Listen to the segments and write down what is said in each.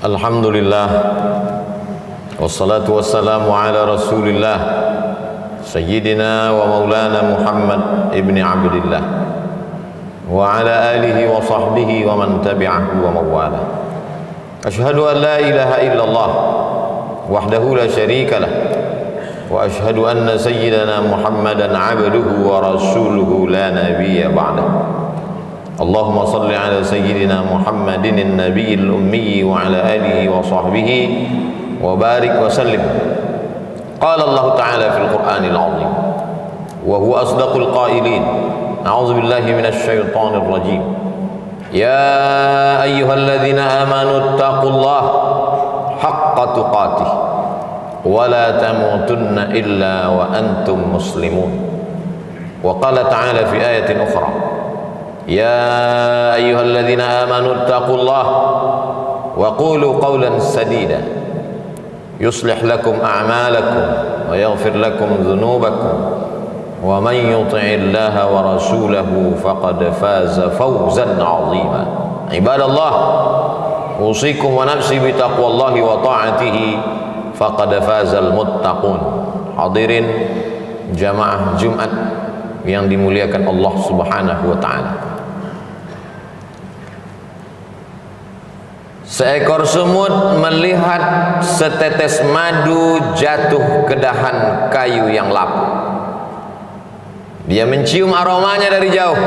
Alhamdulillah, wassalatu wassalamu ala rasulillah Sayyidina wa maulana Muhammad ibni Abdillah wa ala alihi wa sahbihi wa man tabi'ahu wa mawala. Ashhadu an la ilaha illallah wahdahu la sharika lah wa ashhadu anna sayyidana Muhammadan abduhu wa rasuluhu la nabiyya ba'dah. Allahumma salli ala sayyidina Muhammadin an-nabiyil ummi wa ala alihi wa sahbihi wa barik wa sallim. Qala Allah ta'ala fil Qur'anil 'azim wa huwa asdaqul qailin. A'udzu billahi minasy syaithanir rajim. Ya ayyuhalladzina amanu taqullaha haqqa tuqatih wa la tamutunna illa wa antum muslimun. Wa qala ta'ala fi ayatin ukhra. Ya ayyuhalladzina amanu taqullaha wa qulu qawlan sadida yuslih lakum a'malakum wa yaghfir lakum dhunubakum wa man yuti'illaha wa rasulahu faqad faza fawzan 'azima. Ibadallah, usikum wa nafsi bi taqwallahi wa ta'atihi faqad fazal muttaqun. Hadirin jamaah Jumat yang dimuliakan Allah Subhanahu wa taala. Seekor semut melihat setetes madu jatuh ke dahan kayu yang lapuk. Dia mencium aromanya dari jauh.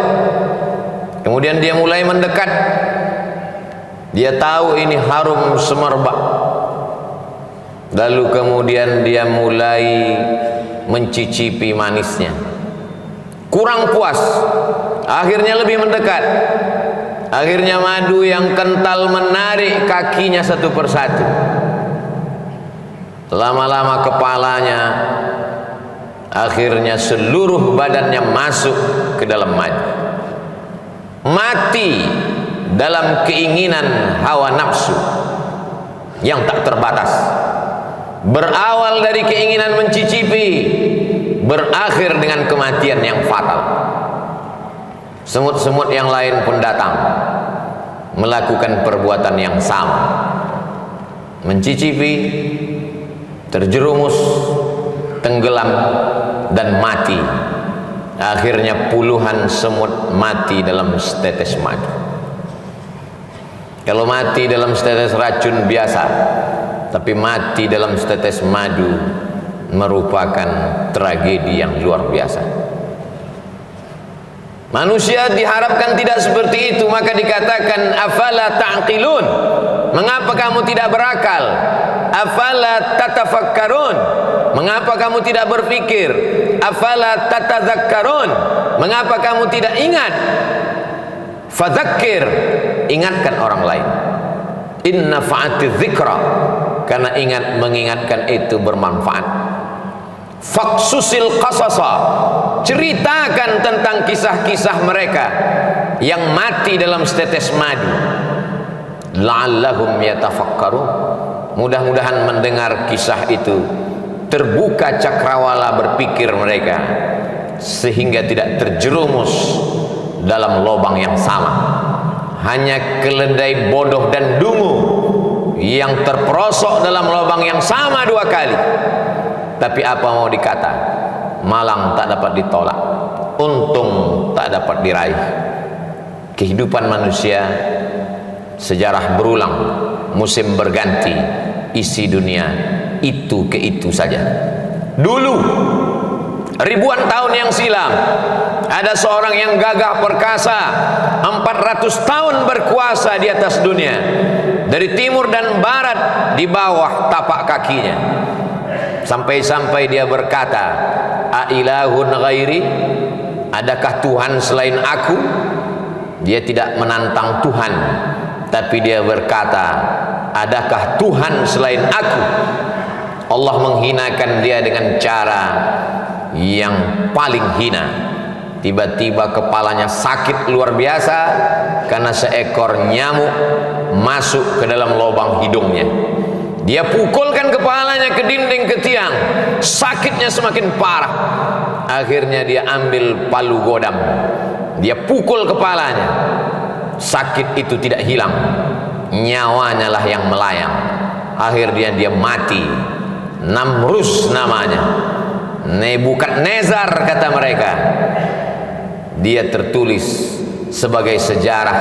Kemudian dia mulai mendekat. Dia tahu ini harum semerbak. Lalu kemudian dia mulai mencicipi manisnya. Kurang puas, akhirnya lebih mendekat. Akhirnya madu yang kental menarik kakinya satu persatu. Lama-lama kepalanya, akhirnya seluruh badannya masuk ke dalam madu. Mati dalam keinginan hawa nafsu yang tak terbatas. Berawal dari keinginan mencicipi, berakhir dengan kematian yang fatal. Semut-semut yang lain pun datang melakukan perbuatan yang sama, mencicipi, terjerumus, tenggelam, dan mati. Akhirnya puluhan semut mati dalam setetes madu. Kalau mati dalam setetes racun biasa, tapi mati dalam setetes madu merupakan tragedi yang luar biasa. Manusia diharapkan tidak seperti itu, maka dikatakan afala ta'qilun. Mengapa kamu tidak berakal? Afala tatafakkarun. Mengapa kamu tidak berpikir? Afala tatadzakkarun. Mengapa kamu tidak ingat? Fadzakir, ingatkan orang lain. Inna fa'ati dzikra, karena mengingatkan itu bermanfaat. Faksusil qasasa, ceritakan tentang kisah-kisah mereka yang mati dalam setetes madu. La'allahum yatafakkarun, mudah-mudahan mendengar kisah itu terbuka cakrawala berpikir mereka, sehingga tidak terjerumus dalam lubang yang sama. Hanya keledai bodoh dan dungu yang terperosok dalam lubang yang sama dua kali. Tapi apa mau dikata, malang tak dapat ditolak, untung tak dapat diraih. Kehidupan manusia, sejarah berulang, musim berganti, isi dunia itu ke itu saja. Dulu, ribuan tahun yang silam, ada seorang yang gagah perkasa, 400 tahun berkuasa di atas dunia, dari timur dan barat di bawah tapak kakinya. Sampai-sampai dia berkata, "Ailahun ghairi?" Adakah Tuhan selain aku? Dia tidak menantang Tuhan, tapi dia berkata, adakah Tuhan selain aku? Allah menghinakan dia dengan cara yang paling hina. Tiba-tiba kepalanya sakit luar biasa karena seekor nyamuk masuk ke dalam lubang hidungnya. Dia pukulkan kepalanya ke dinding, ke tiang, sakitnya semakin parah. Akhirnya dia ambil palu godam, dia pukul kepalanya, sakit itu tidak hilang. nyawanya lah yang melayang. Akhirnya dia mati. Namrus namanya, Nebukadnezar kata mereka. Dia tertulis sebagai sejarah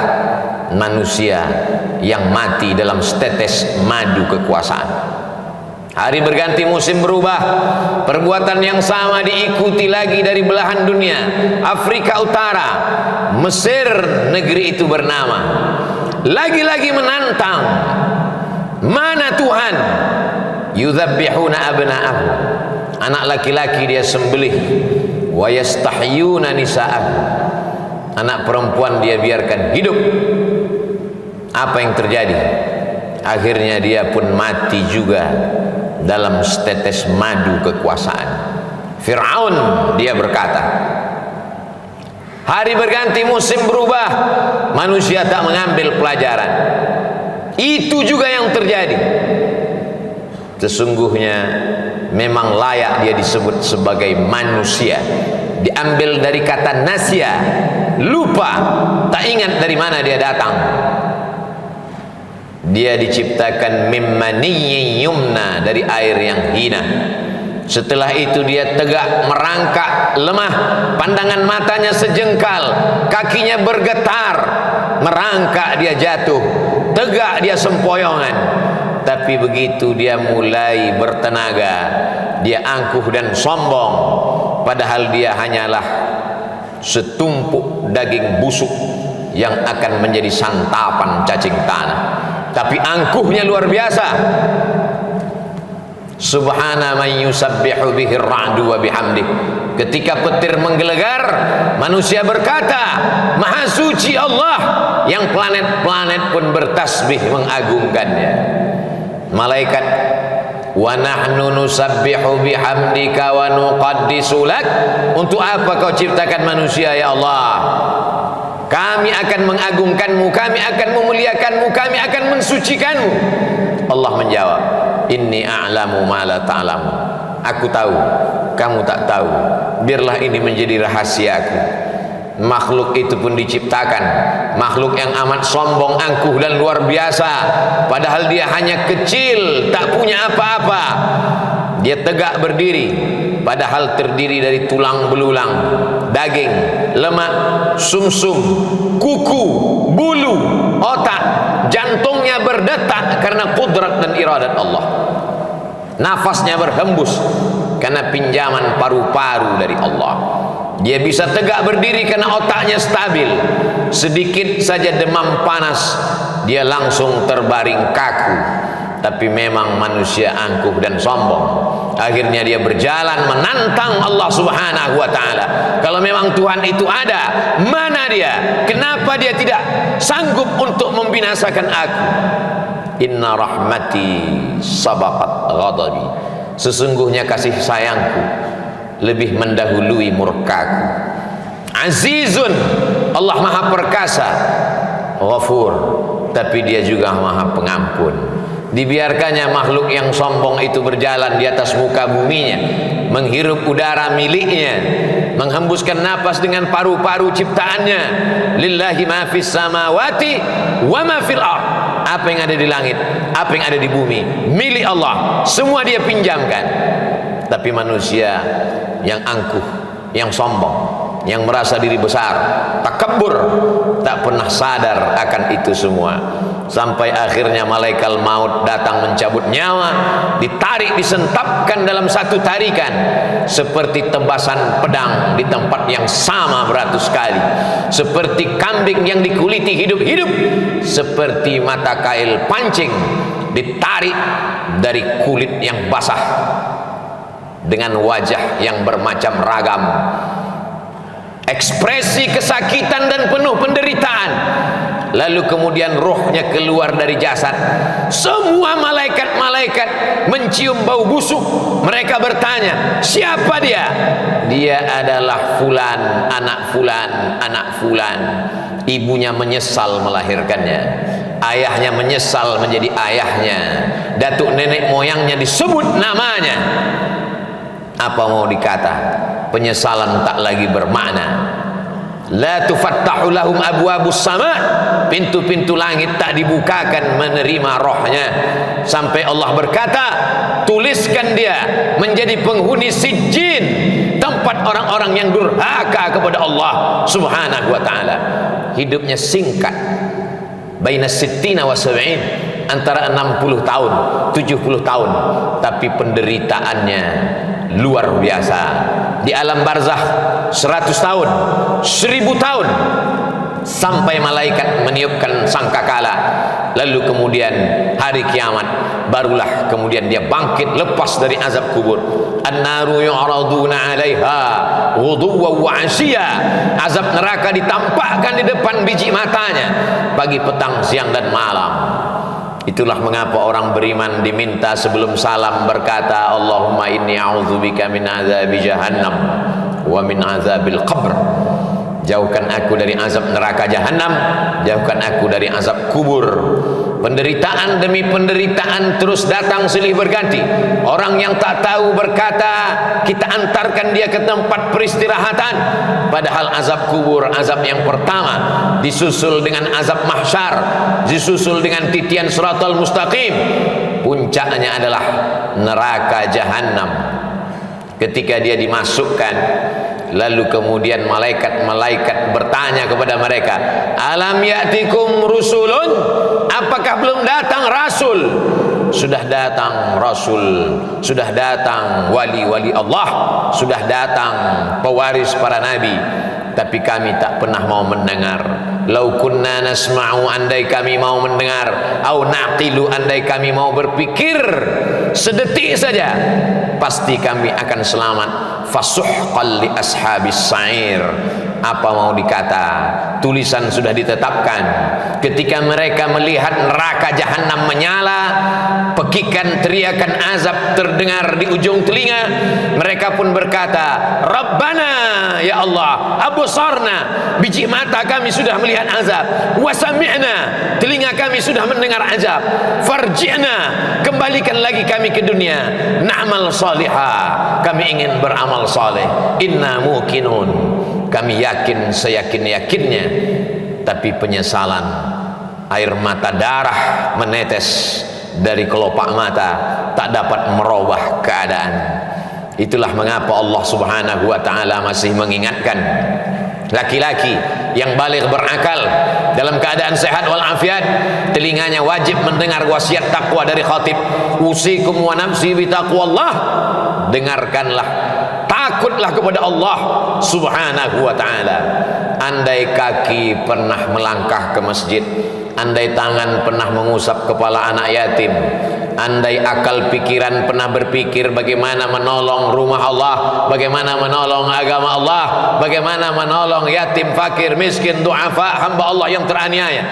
manusia yang mati dalam setetes madu kekuasaan. Hari berganti, musim berubah, perbuatan yang sama diikuti lagi dari belahan dunia. Afrika Utara, Mesir, negeri itu bernama, lagi-lagi menantang. Mana Tuhan? Yudzabbihuna abna'ahum, anak laki-laki dia sembelih. Wa yastahyuna nisa'ahum, anak perempuan dia biarkan hidup. Apa yang terjadi? Akhirnya dia pun mati juga dalam setetes madu kekuasaan. Fir'aun dia berkata, hari berganti, musim berubah, manusia tak mengambil pelajaran. Itu juga yang terjadi. Sesungguhnya memang layak dia disebut sebagai manusia. Diambil dari kata nasya, lupa, tak ingat dari mana dia datang. Dia diciptakan mimmaniyyin yumna, dari air yang hina. Setelah itu dia tegak merangkak, lemah, pandangan matanya sejengkal, kakinya bergetar, merangkak dia jatuh, tegak dia sempoyongan. Tapi begitu dia mulai bertenaga, dia angkuh dan sombong, padahal dia hanyalah setumpuk daging busuk yang akan menjadi santapan cacing tanah. Tapi angkuhnya luar biasa. Subhana man yusabbihu bihi ar-ra'du wa bihamdih. Ketika petir menggelegar, manusia berkata, Maha suci Allah, yang planet-planet pun bertasbih mengagungkannya. Malaikat, wa nahnu nusabbihu bihamdika wa nuqaddisu lak. Untuk apa kau ciptakan manusia ya Allah? Kami akan mengagungkanmu, kami akan memuliakanmu, kami akan mensucikanmu. Allah menjawab, inni a'lamu ma la ta'lamu. Aku tahu, kamu tak tahu. Biarlah ini menjadi rahasiaku. Makhluk itu pun diciptakan, makhluk yang amat sombong, angkuh dan luar biasa. Padahal dia hanya kecil, tak punya apa-apa. Dia tegak berdiri, padahal terdiri dari tulang belulang, daging, lemak, sumsum, kuku, bulu, otak. Jantungnya berdetak karena kudrat dan iradat Allah. Nafasnya berhembus karena pinjaman paru-paru dari Allah. Dia bisa tegak berdiri karena otaknya stabil. Sedikit saja demam panas, dia langsung terbaring kaku. Tapi memang manusia angkuh dan sombong. Akhirnya dia berjalan menantang Allah Subhanahu wa ta'ala. Kalau memang Tuhan itu ada, mana dia? Kenapa dia tidak sanggup untuk membinasakan aku? Inna rahmati sabaqat ghadabi. Sesungguhnya kasih sayangku lebih mendahului murkaku. Azizun, Allah maha perkasa. Ghafur, tapi dia juga maha pengampun. Dibiarkannya makhluk yang sombong itu berjalan di atas muka buminya, menghirup udara miliknya, menghembuskan napas dengan paru-paru ciptaannya. Lillahi ma fis samawati wa ma fil ardh. Apa yang ada di langit, apa yang ada di bumi, milik Allah, semua dia pinjamkan. Tapi manusia yang angkuh, yang sombong, yang merasa diri besar, takabur, tak pernah sadar akan itu semua. Sampai akhirnya malaikat maut datang mencabut nyawa, ditarik, disentapkan dalam satu tarikan, seperti tebasan pedang di tempat yang sama beratus kali, seperti kambing yang dikuliti hidup-hidup, seperti mata kail pancing ditarik dari kulit yang basah, dengan wajah yang bermacam ragam, ekspresi kesakitan dan penuh penderitaan. Lalu kemudian rohnya keluar dari jasad. Semua malaikat-malaikat mencium bau busuk. Mereka bertanya, siapa dia? Dia adalah fulan, anak fulan, anak fulan. Ibunya menyesal melahirkannya, ayahnya menyesal menjadi ayahnya, datuk nenek moyangnya disebut namanya. Apa mau dikata? Penyesalan tak lagi bermakna. La tufattahu lahum abwabus sama, pintu-pintu langit tak dibukakan menerima rohnya, sampai Allah berkata, tuliskan dia menjadi penghuni sijjin, tempat orang-orang yang durhaka kepada Allah subhanahu wa ta'ala. Hidupnya singkat, baina sittina wa sab'in, antara 60 tahun 70 tahun, tapi penderitaannya luar biasa. Di alam barzakh 100 tahun, 1000 tahun, sampai malaikat meniupkan sangkakala. Lalu kemudian hari kiamat, barulah kemudian dia bangkit lepas dari azab kubur. An-naru yu'raduna 'alaiha ghuduwwan wa 'ashiyya. Azab neraka ditampakkan di depan biji matanya pagi, petang, siang dan malam. Itulah mengapa orang beriman diminta sebelum salam berkata, Allahumma inni a'udzubika min azabi jahannam wa min azabil qabr. Jauhkan aku dari azab neraka jahanam, jauhkan aku dari azab kubur. Penderitaan demi penderitaan terus datang silih berganti. Orang yang tak tahu berkata, kita antarkan dia ke tempat peristirahatan, padahal azab kubur, azab yang pertama, disusul dengan azab mahsyar, disusul dengan titian siratal mustaqim, puncaknya adalah neraka jahanam. Ketika dia dimasukkan, lalu kemudian malaikat bertanya kepada mereka, alam ya'tikum rusulun, apakah belum datang rasul? Sudah datang rasul, sudah datang wali-wali Allah, sudah datang pewaris para nabi, tapi kami tak pernah mau mendengar. Lau kunna nasma'u, andai kami mau mendengar, au naqilu, andai kami mau berpikir sedetik saja, pasti kami akan selamat. Fasuhqan li ashabis sa'ir. Apa mau dikata, tulisan sudah ditetapkan. Ketika mereka melihat neraka jahanam menyala, pekikan teriakan azab terdengar di ujung telinga, mereka pun berkata, Rabbana, ya Allah, absarna, biji mata kami sudah melihat azab, wa sami'na, telinga kami sudah mendengar azab, farji'na, kembalikan lagi kami ke dunia, na'mal salihah, kami ingin beramal saleh, inna muqinun, kami yakin seyakin-yakinnya. Tapi penyesalan, air mata darah menetes dari kelopak mata, tak dapat merubah keadaan. Itulah mengapa Allah subhanahu wa ta'ala masih mengingatkan laki-laki yang baligh berakal dalam keadaan sehat walafiat, telinganya wajib mendengar wasiat takwa dari khatib, usikum wa nafsi bi taqwallah. Dengarkanlah, takutlah kepada Allah subhanahu wa ta'ala. Andai kaki pernah melangkah ke masjid, andai tangan pernah mengusap kepala anak yatim, andai akal pikiran pernah berpikir bagaimana menolong rumah Allah, bagaimana menolong agama Allah, bagaimana menolong yatim, fakir, miskin, du'afa, hamba Allah yang teraniaya,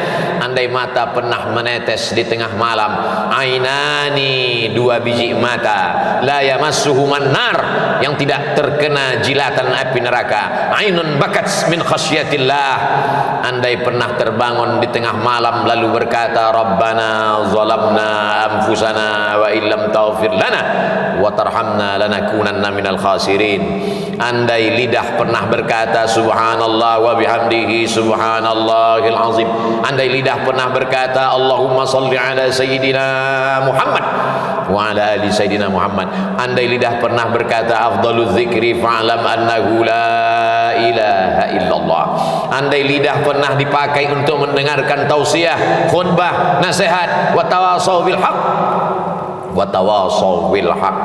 andai mata pernah menetes di tengah malam, ainani, dua biji mata, la yamassuhuman nar, yang tidak terkena jilatan api neraka, ainun bakat min khasyatillah, andai pernah terbangun di tengah malam lalu berkata, Rabbana zalamna anfusana wa illam taghfir lana wa tarhamna lanakunanna minal khasirin. Andai lidah pernah berkata subhanallah wa bihamdihi subhanallahil azim, andai lidah pernah berkata Allahumma salli ala sayyidina Muhammad wa ala ali sayyidina Muhammad, andai lidah pernah berkata afdaluz zikri fa'lam annahu la ilaha illallah, andai lidah pernah dipakai untuk mendengarkan tausiah, khutbah, nasihat, wa tawasau bil haq, wa tawasau bil haq,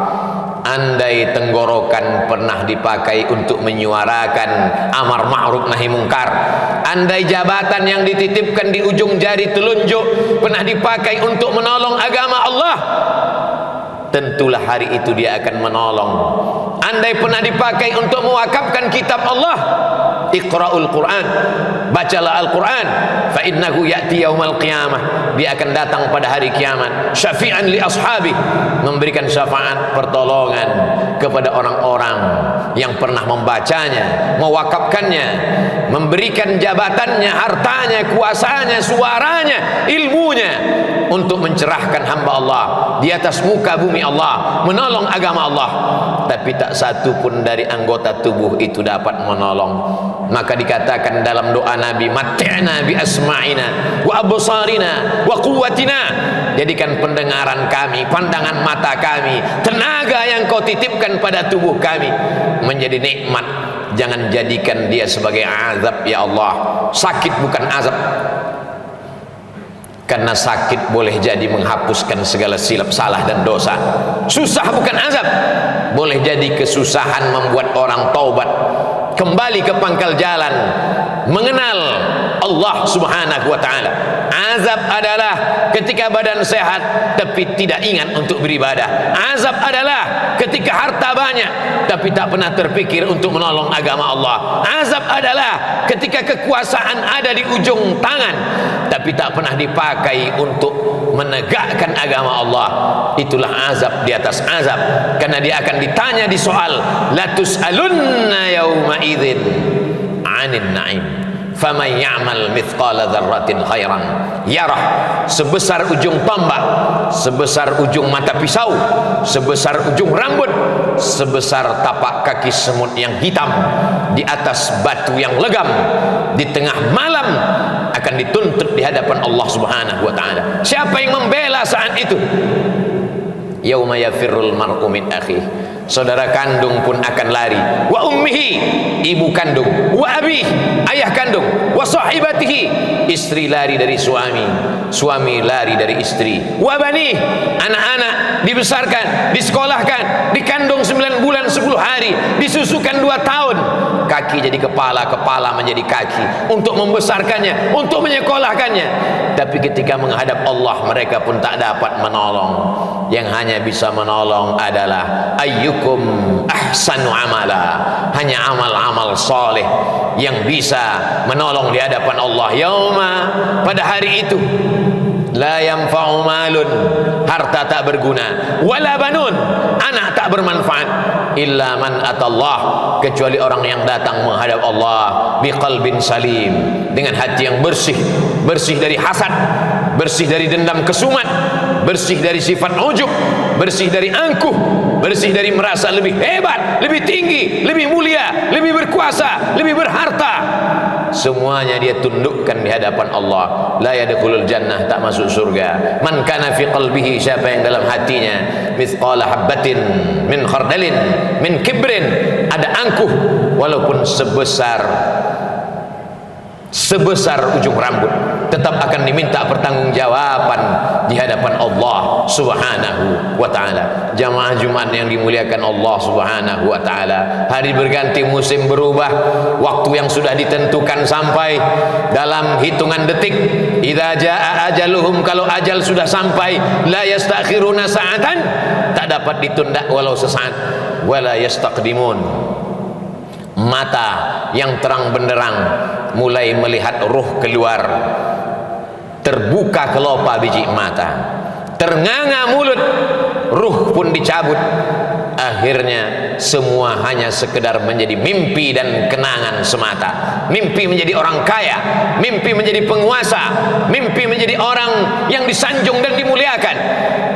andai tenggorokan pernah dipakai untuk menyuarakan amar ma'ruf nahi mungkar, andai jabatan yang dititipkan di ujung jari telunjuk pernah dipakai untuk menolong agama Allah, tentulah hari itu dia akan menolong. Andai pernah dipakai untuk mewakafkan kitab Allah, Iqra'ul Quran, bacalah Al-Quran, fa innahu ya'ti yaumal qiyamah, dia akan datang pada hari kiamat, syafi'an li ashabi, memberikan syafaat pertolongan kepada orang-orang yang pernah membacanya, mewakafkannya, memberikan jabatannya, hartanya, kuasanya, suaranya, ilmunya untuk mencerahkan hamba Allah di atas muka bumi Allah, menolong agama Allah, tapi tak satu pun dari anggota tubuh itu dapat menolong. Maka dikatakan dalam doa Nabi, mat'na bi asma'ina wa absarina wa quwwatina, jadikan pendengaran kami, pandangan mata kami, tenaga yang kau titipkan pada tubuh kami menjadi nikmat. Jangan jadikan dia sebagai azab ya Allah. Sakit bukan azab, karena sakit boleh jadi menghapuskan segala silap salah dan dosa. Susah bukan azab, boleh jadi kesusahan membuat orang taubat, kembali ke pangkal jalan, mengenal Allah subhanahu wa ta'ala. Azab adalah ketika badan sehat tapi tidak ingat untuk beribadah. Azab adalah ketika harta banyak tapi tak pernah terpikir untuk menolong agama Allah. Azab adalah ketika kekuasaan ada di ujung tangan tapi tak pernah dipakai untuk menegakkan agama Allah. Itulah azab di atas azab, karena dia akan ditanya di soal latus'alunna yauma idzin 'anil na'im faman ya'mal mithqala dzarratin khairan yarah. Sebesar ujung tombak, sebesar ujung mata pisau, sebesar ujung rambut, sebesar tapak kaki semut yang hitam di atas batu yang legam di tengah malam akan dituntut di hadapan Allah subhanahu wa ta'ala. Siapa yang membela saat itu? Yauma yafirrul mar'u min akhihi, saudara kandung pun akan lari, wa ummihi, ibu kandung, wa abi, ayah kandung, wa sahibatihi, istri lari dari suami, suami lari dari istri, wa bani, anak-anak dibesarkan, disekolahkan, dikandung 9 bulan 10 hari, disusukan 2 tahun, kaki jadi kepala, kepala menjadi kaki, untuk membesarkannya, untuk menyekolahkannya. Tapi ketika menghadap Allah, mereka pun tak dapat menolong. Yang hanya bisa menolong adalah ayyukum ahsanu amala, hanya amal-amal soleh yang bisa menolong di hadapan Allah. Yauma, pada hari itu, la yanfa'u malun, harta tak berguna, wala banun, anak tak bermanfaat, illa man atallah, kecuali orang yang datang menghadap Allah biqalbin salim, dengan hati yang bersih, bersih dari hasad, bersih dari dendam kesumat, bersih dari sifat ujub, bersih dari angkuh, bersih dari merasa lebih hebat, lebih tinggi, lebih mulia, lebih berkuasa, lebih berharta. Semuanya dia tundukkan di hadapan Allah. La yadkhulul jannah, tak masuk surga. Man kana fi qalbihi, siapa yang dalam hatinya mithqala habbatin min khardalin min kibrin, ada angkuh walaupun sebesar ujung rambut, tetap akan diminta pertanggungjawaban di hadapan Allah subhanahu wa ta'ala. Jamaah Jumat yang dimuliakan Allah subhanahu wa ta'ala, hari berganti, musim berubah, waktu yang sudah ditentukan sampai dalam hitungan detik. Idza jaa ajaluhum, kalau ajal sudah sampai, la yastakhiruna sa'atan, tak dapat ditunda walau sesaat, wala yastaqdimun. Mata yang terang benderang mulai melihat ruh keluar, terbuka kelopak biji mata, ternganga mulut, ruh pun dicabut. Akhirnya semua hanya sekedar menjadi mimpi dan kenangan semata. Mimpi menjadi orang kaya, mimpi menjadi penguasa, mimpi menjadi orang yang disanjung dan dimuliakan.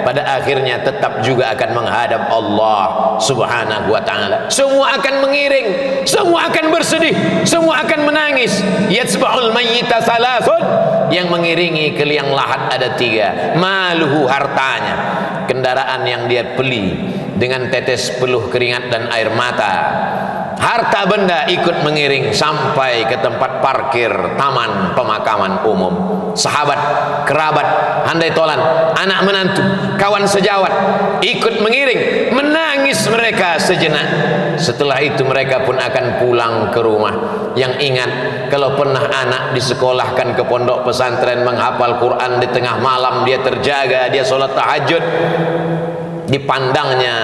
Pada akhirnya tetap juga akan menghadap Allah subhanahu wa ta'ala. Semua akan mengiring, semua akan bersedih, semua akan menangis. Yatsba'ul mayyita salasun, yang mengiringi ke liang lahat ada 3. Maluhu, hartanya, kendaraan yang dia beli dengan tetes peluh keringat dan air mata. Harta benda ikut mengiring sampai ke tempat parkir taman pemakaman umum. Sahabat, kerabat, handai tolan, anak menantu, kawan sejawat ikut mengiring, menangis mereka sejenak. Setelah itu mereka pun akan pulang ke rumah. Yang ingat, kalau pernah anak disekolahkan ke pondok pesantren menghafal Quran, di tengah malam dia terjaga, dia sholat tahajud, dipandangnya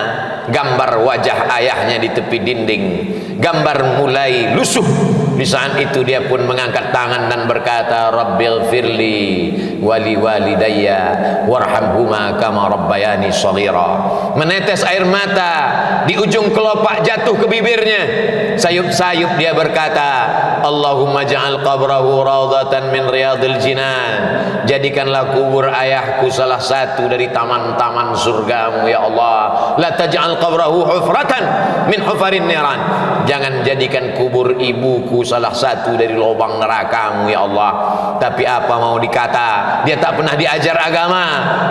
gambar wajah ayahnya di tepi dinding, gambar mulai lusuh, Di saat itu dia pun mengangkat tangan dan berkata, Rabbighfirli wali walidayya warhamhuma kama rabbayani shaghira. Menetes air mata di ujung kelopak jatuh ke bibirnya. Sayup-sayup dia berkata, Allahumma ja'al qabrahu rawdatan min riyadil jinan. Jadikanlah kubur ayahku salah satu dari taman-taman surgamu ya Allah. La taj'al qabrahu hufratan min hufarin niran. Jangan jadikan kubur ibuku salah satu dari lubang nerakamu ya Allah. Tapi apa mau dikata, dia tak pernah diajar agama,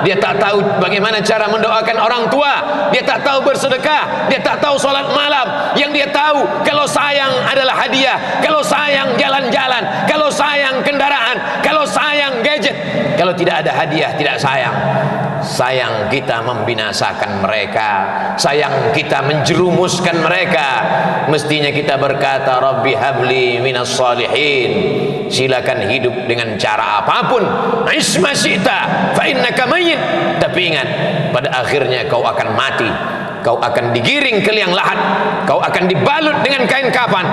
dia tak tahu bagaimana cara mendoakan orang tua, dia tak tahu bersedekah, dia tak tahu sholat malam. Yang dia tahu, kalau sayang adalah hadiah, kalau sayang jalan-jalan, kalau sayang kendaraan, kalau sayang gadget. Kalau tidak ada hadiah, tidak sayang. Sayang kita membinasakan mereka, sayang kita menjerumuskan mereka. Mestinya kita berkata, Rabbi habli minas salihin. Silakan hidup dengan cara apapun, isma syi'ta fa innaka mayyit. Tapi ingat, pada akhirnya kau akan mati. Kau akan digiring ke liang lahat, kau akan dibalut dengan kain kafan,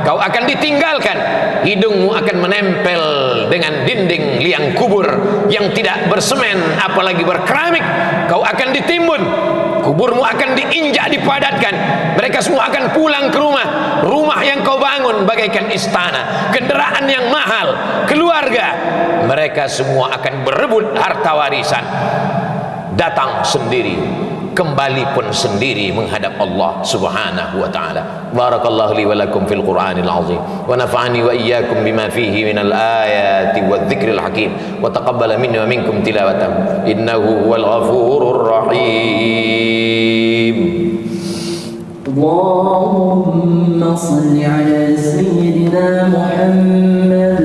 kau akan ditinggalkan, hidungmu akan menempel dengan dinding liang kubur yang tidak bersemen apalagi berkeramik. Kau akan ditimbun, kuburmu akan diinjak, dipadatkan. Mereka semua akan pulang ke rumah, rumah yang kau bangun bagaikan istana, kendaraan yang mahal, keluarga. Mereka semua akan berebut harta warisan. Datang sendiri, kembali pun sendiri menghadap Allah Subhanahu wa taala. Barakallahu li wa lakum fil Qur'anil azim wa nafa'ani wa iyyakum bima fihi minal ayati wadh-dhikril hakim wa taqabbala minni wa minkum tilawatan innahu huwal ghafurur rahim. Allahumma shalli ala sayyidina Muhammad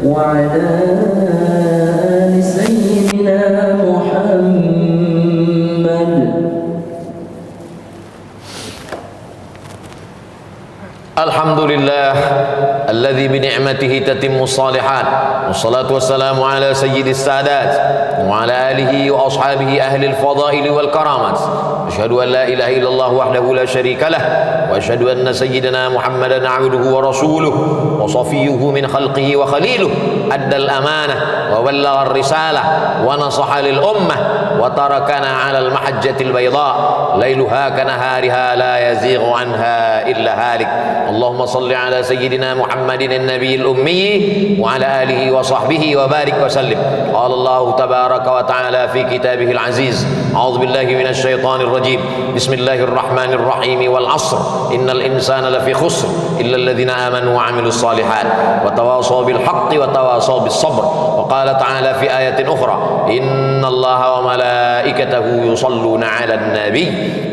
wa ala ali sayyidina Muhammad. Alhamdulillah alladzi bi ni'matihi tatimmu shalihat. Wassalatu wassalamu ala sayyidis sadat wa ala alihi wa ashabihi ahli al-fadail wal karamat. Asyhadu an la ilaha illallah wahdahu la syarika lah wa asyhadu anna sayyidina Muhammadan 'abduhu wa rasuluhu wa safiyyuhu min khalqihi wa khaliluhu. Adda al-amanah wa ballagha ar-risalah wa nasaha lil ummah wa tarakana 'ala al-mahajjatil bayda lailuha kanahariha la yazighu anha illa halik. اللهم صل على سيدنا محمد النبي الأمي وعلى آله وصحبه وبارك وسلم. قال الله تبارك وتعالى في كتابه العزيز أعوذ بالله من الشيطان الرجيم بسم الله الرحمن الرحيم والعصر إن الإنسان لفي خسر إلا الذين آمنوا وعملوا الصالحات وتواصوا بالحق وتواصوا بالصبر. وقال تعالى في آية أخرى إن الله وملائكته يصلون على النبي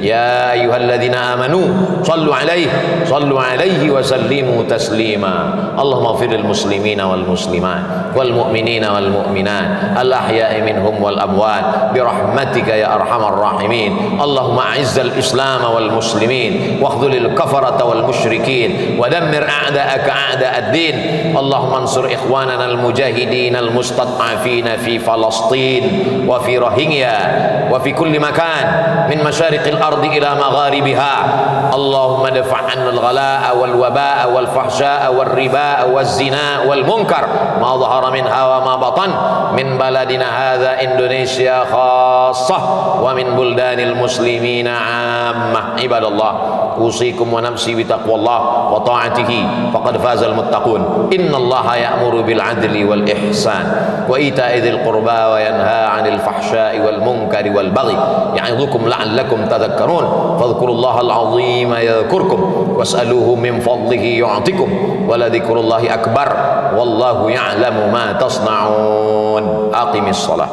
يا أيها الذين آمنوا صلوا عليه وسلموا تسليما. اللهم اغفر للمسلمين والمسلمات والمؤمنين والمؤمنات الأحياء منهم والأموات برحمتك يا أرحم الراحمين. اللهم أعز الإسلام والمسلمين واخذل الكفرة والمشركين ودمر أعداءك أعداء الدين. اللهم انصر إخواننا المجاهدين المستضعفين في فلسطين وفي روهينيا وفي كل مكان من مشارق الأرض إلى مغاربها. اللهم ادفع عنا الغلاء والوباء والفحشاء والرباء والزنا والمنكر ما ظهر منها وما بطن من بلدنا هذا إندونيسيا خاصة ومن بلدان المسلمين عامة. عباد الله أوصيكم ونفسي بتقوى الله وطاعته فقد فاز المتقون. إن الله يأمر بالعدل والإحسان وإيتاء ذي القربى وينهى عن الفحشاء والمنكر والبغي يعظكم لعلكم تذكرون. فاذكروا الله العظيم يذكركم واسألوه من فضله يعطكم ولذكر الله أكبر والله يعلم ما تصنعون. أقم الصلاة.